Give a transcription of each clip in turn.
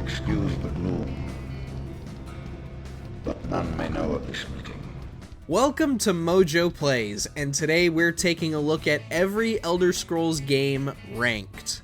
excuse the gloom, but none may know of this meeting. Welcome to MojoPlays, and today we're taking a look at every Elder Scrolls game ranked.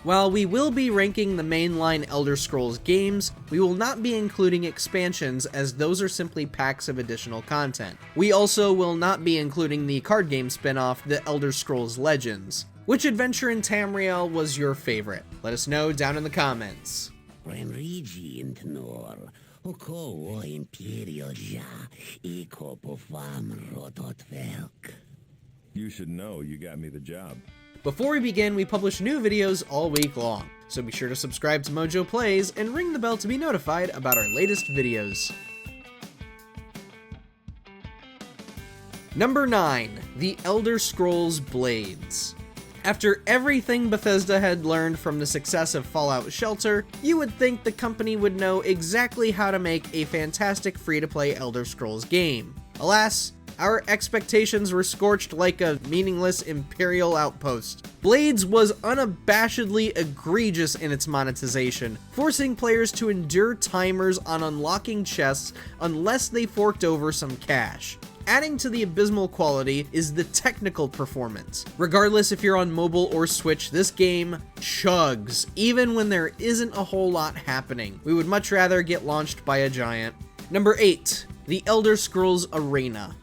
While we will be ranking the mainline Elder Scrolls games, we will not be including expansions as those are simply packs of additional content. We also will not be including the card game spin-off, The Elder Scrolls Legends. Which adventure in Tamriel was your favorite? Let us know down in the comments. You should know you got me the job. Before we begin, we publish new videos all week long, so be sure to subscribe to MojoPlays and ring the bell to be notified about our latest videos. Number 9. The Elder Scrolls Blades. After everything Bethesda had learned from the success of Fallout Shelter, you would think the company would know exactly how to make a fantastic free-to-play Elder Scrolls game. Alas, our expectations were scorched like a meaningless Imperial outpost. Blades was unabashedly egregious in its monetization, forcing players to endure timers on unlocking chests unless they forked over some cash. Adding to the abysmal quality is the technical performance. Regardless if you're on mobile or Switch, this game chugs, even when there isn't a whole lot happening. We would much rather get launched by a giant. Number 8. The Elder Scrolls Arena.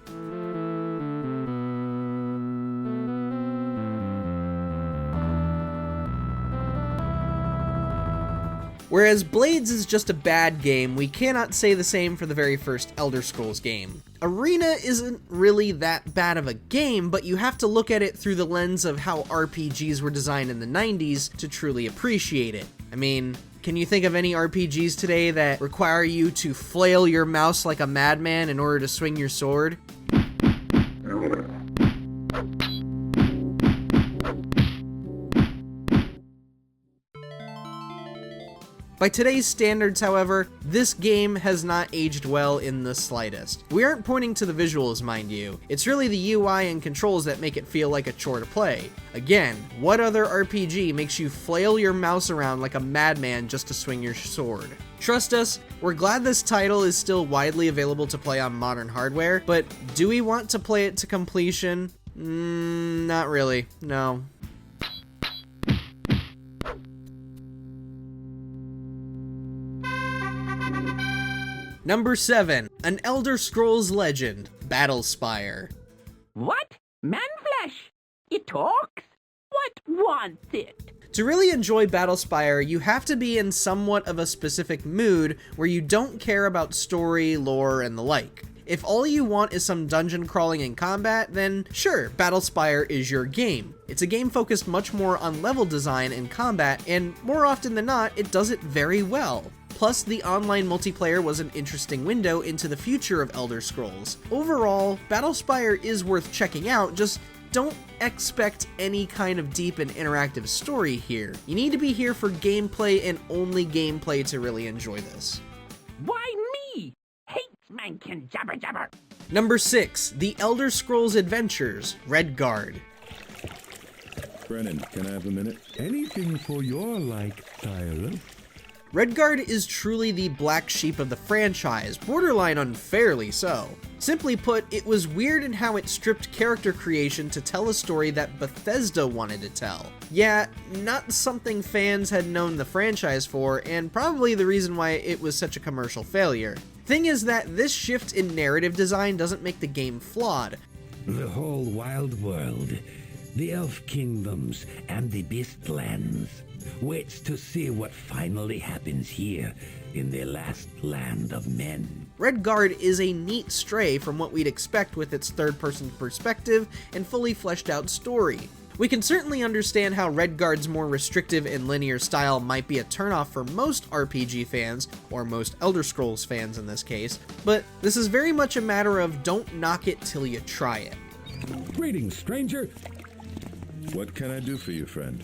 Whereas Blades is just a bad game, we cannot say the same for the very first Elder Scrolls game. Arena isn't really that bad of a game, but you have to look at it through the lens of how RPGs were designed in the 90s to truly appreciate it. I mean, can you think of any RPGs today that require you to flail your mouse like a madman in order to swing your sword? By today's standards, however, this game has not aged well in the slightest. We aren't pointing to the visuals, mind you. It's really the UI and controls that make it feel like a chore to play. Again, what other RPG makes you flail your mouse around like a madman just to swing your sword? Trust us, we're glad this title is still widely available to play on modern hardware, but do we want to play it to completion? Not really, no. Number 7. An Elder Scrolls Legend, Battlespire. What? Man-flesh? It talks? What wants it? To really enjoy Battlespire, you have to be in somewhat of a specific mood where you don't care about story, lore, and the like. If all you want is some dungeon crawling and combat, then sure, Battlespire is your game. It's a game focused much more on level design and combat, and more often than not, it does it very well. Plus, the online multiplayer was an interesting window into the future of Elder Scrolls. Overall, Battlespire is worth checking out, just don't expect any kind of deep and interactive story here. You need to be here for gameplay and only gameplay to really enjoy this. Why me? Hates man can jabber jabber. Number 6. The Elder Scrolls Adventures, Redguard. Brennan, can I have a minute? Anything for your like, Tyler. Redguard is truly the black sheep of the franchise, borderline unfairly so. Simply put, it was weird in how it stripped character creation to tell a story that Bethesda wanted to tell. Yeah, not something fans had known the franchise for, and probably the reason why it was such a commercial failure. Thing is that this shift in narrative design doesn't make the game flawed. The whole wild world, the elf kingdoms, and the beastlands. Waits to see what finally happens here in the last land of men. Redguard is a neat stray from what we'd expect with its third-person perspective and fully fleshed out story. We can certainly understand how Redguard's more restrictive and linear style might be a turnoff for most RPG fans, or most Elder Scrolls fans in this case, but this is very much a matter of don't knock it till you try it. Greetings, stranger. What can I do for you, friend?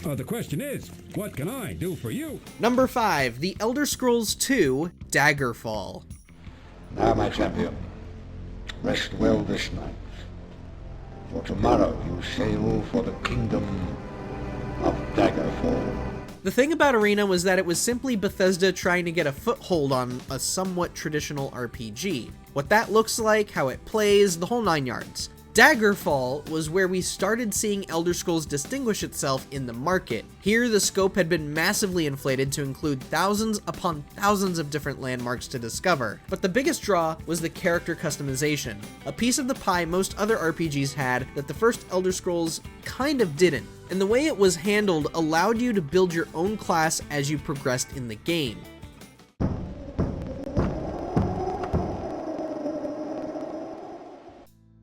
The question is, what can I do for you? Number 5. The Elder Scrolls II, Daggerfall. Now, my champion, rest well this night. For tomorrow you sail for the kingdom of Daggerfall. The thing about Arena was that it was simply Bethesda trying to get a foothold on a somewhat traditional RPG. What that looks like, how it plays, the whole 9 yards. Daggerfall was where we started seeing Elder Scrolls distinguish itself in the market. Here, the scope had been massively inflated to include thousands upon thousands of different landmarks to discover. But the biggest draw was the character customization, a piece of the pie most other RPGs had that the first Elder Scrolls kind of didn't. And the way it was handled allowed you to build your own class as you progressed in the game.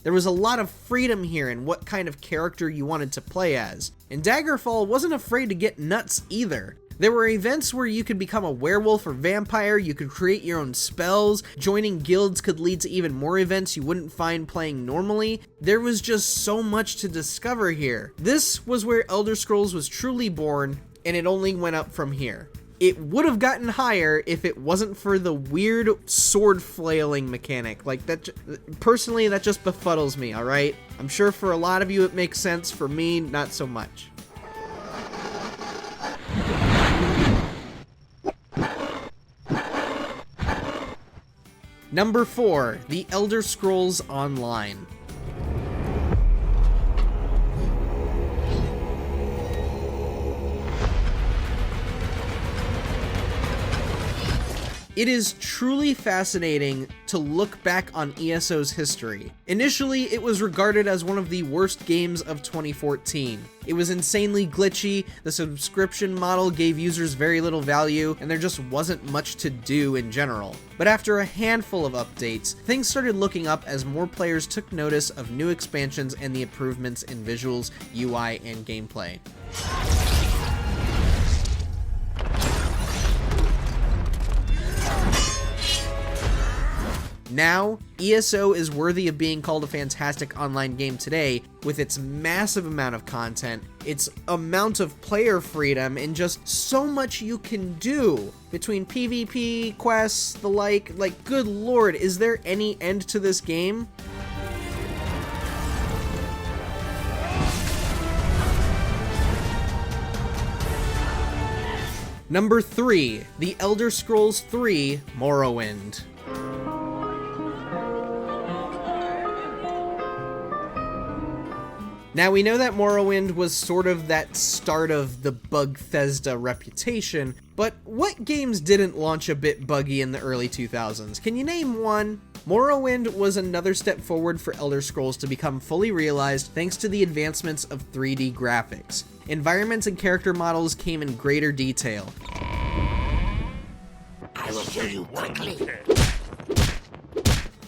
There was a lot of freedom here in what kind of character you wanted to play as, and Daggerfall wasn't afraid to get nuts either. There were events where you could become a werewolf or vampire, you could create your own spells, joining guilds could lead to even more events you wouldn't find playing normally. There was just so much to discover here. This was where Elder Scrolls was truly born, and it only went up from here. It would have gotten higher if it wasn't for the weird sword flailing mechanic. Like, that, personally, that just befuddles me, alright? I'm sure for a lot of you it makes sense, for me, not so much. Number 4, The Elder Scrolls Online. It is truly fascinating to look back on ESO's history. Initially, it was regarded as one of the worst games of 2014. It was insanely glitchy, the subscription model gave users very little value, and there just wasn't much to do in general. But after a handful of updates, things started looking up as more players took notice of new expansions and the improvements in visuals, UI, and gameplay. Now, ESO is worthy of being called a fantastic online game today with its massive amount of content, its amount of player freedom, and just so much you can do between PvP, quests, the like, good lord, is there any end to this game? Number 3, The Elder Scrolls 3: Morrowind. Now, we know that Morrowind was sort of that start of the Bethesda reputation, but what games didn't launch a bit buggy in the early 2000s? Can you name one? Morrowind was another step forward for Elder Scrolls to become fully realized thanks to the advancements of 3D graphics. Environments and character models came in greater detail. I will kill you quickly.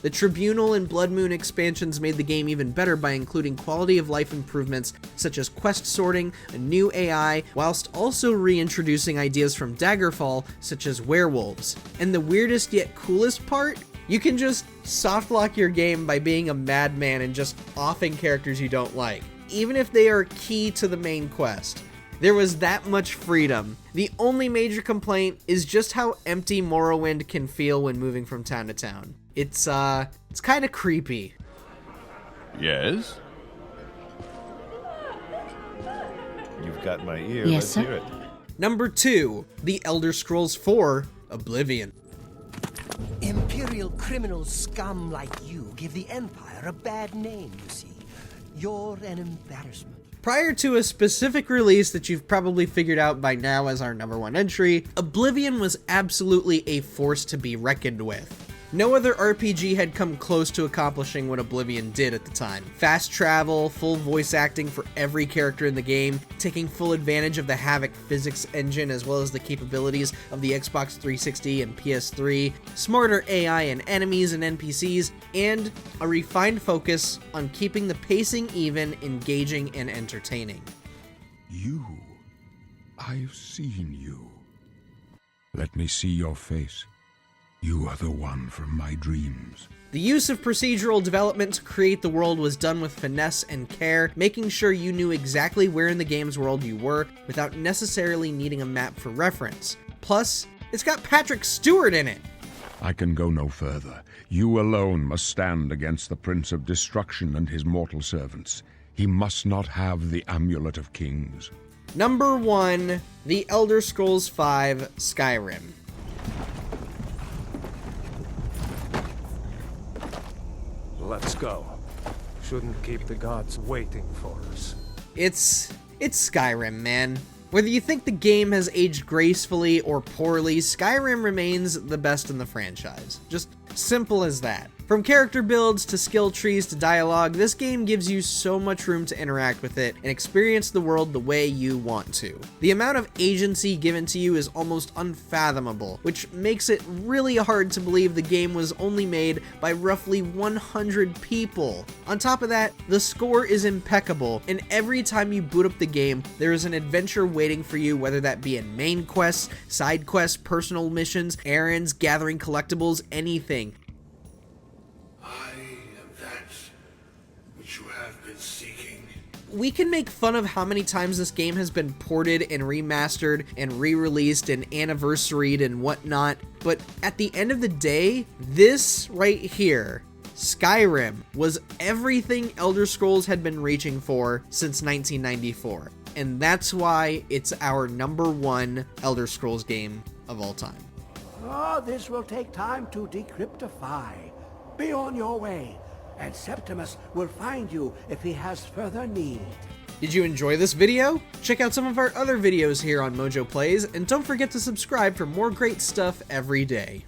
The Tribunal and Blood Moon expansions made the game even better by including quality of life improvements such as quest sorting, a new AI, whilst also reintroducing ideas from Daggerfall such as werewolves. And the weirdest yet coolest part? You can just softlock your game by being a madman and just offing characters you don't like, even if they are key to the main quest. There was that much freedom. The only major complaint is just how empty Morrowind can feel when moving from town to town. It's kind of creepy. Yes? You've got my ear. Yes, Let's sir. hear it. Number 2, The Elder Scrolls 4: Oblivion. Imperial criminal scum like you give the Empire a bad name, you see. You're an embarrassment. Prior to a specific release that you've probably figured out by now as our number 1 entry, Oblivion was absolutely a force to be reckoned with. No other RPG had come close to accomplishing what Oblivion did at the time. Fast travel, full voice acting for every character in the game, taking full advantage of the Havok physics engine as well as the capabilities of the Xbox 360 and PS3, smarter AI and enemies and NPCs, and a refined focus on keeping the pacing even, engaging, and entertaining. You. I've seen you. Let me see your face. You are the one from my dreams. The use of procedural development to create the world was done with finesse and care, making sure you knew exactly where in the game's world you were without necessarily needing a map for reference. Plus, it's got Patrick Stewart in it. I can go no further. You alone must stand against the Prince of Destruction and his mortal servants. He must not have the Amulet of Kings. Number 1, The Elder Scrolls V Skyrim. Let's go. Shouldn't keep the gods waiting for us. It's Skyrim, man. Whether you think the game has aged gracefully or poorly, Skyrim remains the best in the franchise. Just simple as that. From character builds to skill trees to dialogue, this game gives you so much room to interact with it and experience the world the way you want to. The amount of agency given to you is almost unfathomable, which makes it really hard to believe the game was only made by roughly 100 people. On top of that, the score is impeccable, and every time you boot up the game, there is an adventure waiting for you, whether that be in main quests, side quests, personal missions, errands, gathering collectibles, anything. We can make fun of how many times this game has been ported and remastered and re-released and anniversaried and whatnot, but at the end of the day, this right here, Skyrim, was everything Elder Scrolls had been reaching for since 1994. And that's why it's our number 1 Elder Scrolls game of all time. Oh, this will take time to decryptify. Be on your way, and Septimus will find you if he has further need. Did you enjoy this video? Check out some of our other videos here on MojoPlays, and don't forget to subscribe for more great stuff every day.